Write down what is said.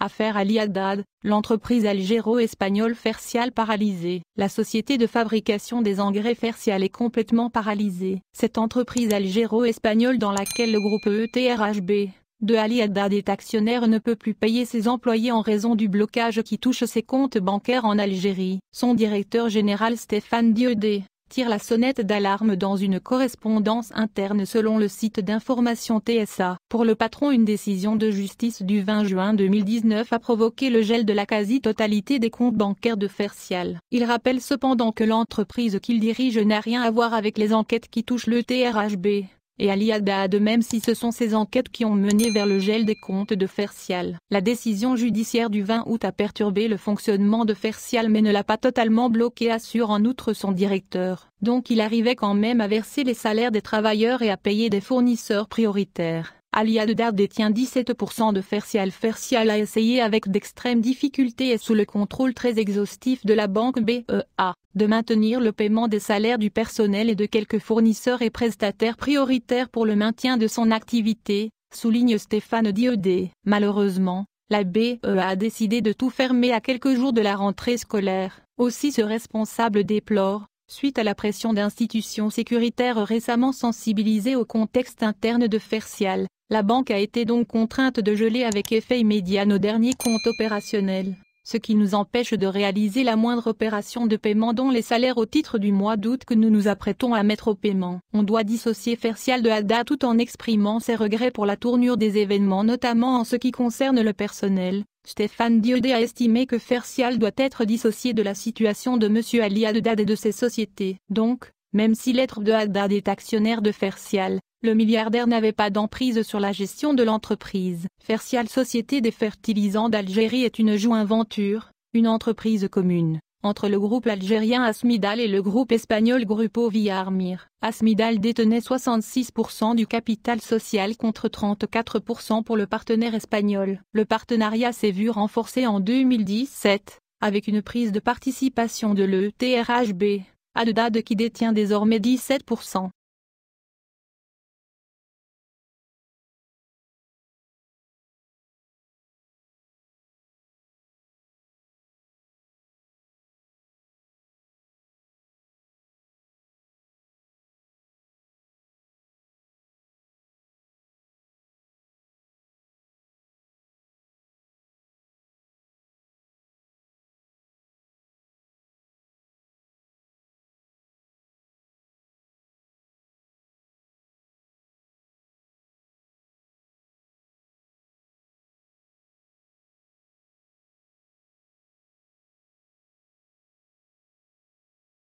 Affaire Ali Haddad, l'entreprise algéro-espagnole Fertial paralysée. La société de fabrication des engrais Fertial est complètement paralysée. Cette entreprise algéro-espagnole dans laquelle le groupe ETRHB de Ali Haddad est actionnaire ne peut plus payer ses employés en raison du blocage qui touche ses comptes bancaires en Algérie. Son directeur général Stéphane Diédé tire la sonnette d'alarme dans une correspondance interne selon le site d'information TSA. Pour le patron, une décision de justice du 20 juin 2019 a provoqué le gel de la quasi-totalité des comptes bancaires de Fertial. Il rappelle cependant que l'entreprise qu'il dirige n'a rien à voir avec les enquêtes qui touchent le TRHB et Ali Haddad, même si ce sont ces enquêtes qui ont mené vers le gel des comptes de Fertial. La décision judiciaire du 20 août a perturbé le fonctionnement de Fertial mais ne l'a pas totalement bloqué, assure en outre son directeur. Donc il arrivait quand même à verser les salaires des travailleurs et à payer des fournisseurs prioritaires. Ali Haddad détient 17% de Fertial. Fertial a essayé avec d'extrêmes difficultés et sous le contrôle très exhaustif de la banque BEA, de maintenir le paiement des salaires du personnel et de quelques fournisseurs et prestataires prioritaires pour le maintien de son activité, souligne Stéphane Diédé. Malheureusement, la BEA a décidé de tout fermer à quelques jours de la rentrée scolaire. Aussi ce responsable déplore, suite à la pression d'institutions sécuritaires récemment sensibilisées au contexte interne de Fertial, la banque a été donc contrainte de geler avec effet immédiat nos derniers comptes opérationnels, ce qui nous empêche de réaliser la moindre opération de paiement dont les salaires au titre du mois d'août que nous nous apprêtons à mettre au paiement. On doit dissocier Fertial de Haddad tout en exprimant ses regrets pour la tournure des événements, notamment en ce qui concerne le personnel. Stéphane Diédé a estimé que Fertial doit être dissocié de la situation de M. Ali Haddad et de ses sociétés. Donc, même si l'être de Haddad est actionnaire de Fertial, le milliardaire n'avait pas d'emprise sur la gestion de l'entreprise. Fertial, société des fertilisants d'Algérie, est une joint-venture, une entreprise commune, entre le groupe algérien Asmidal et le groupe espagnol Grupo Villar-Mir. Asmidal détenait 66% du capital social contre 34% pour le partenaire espagnol. Le partenariat s'est vu renforcé en 2017, avec une prise de participation de l'ETRHB, Haddad qui détient désormais 17%.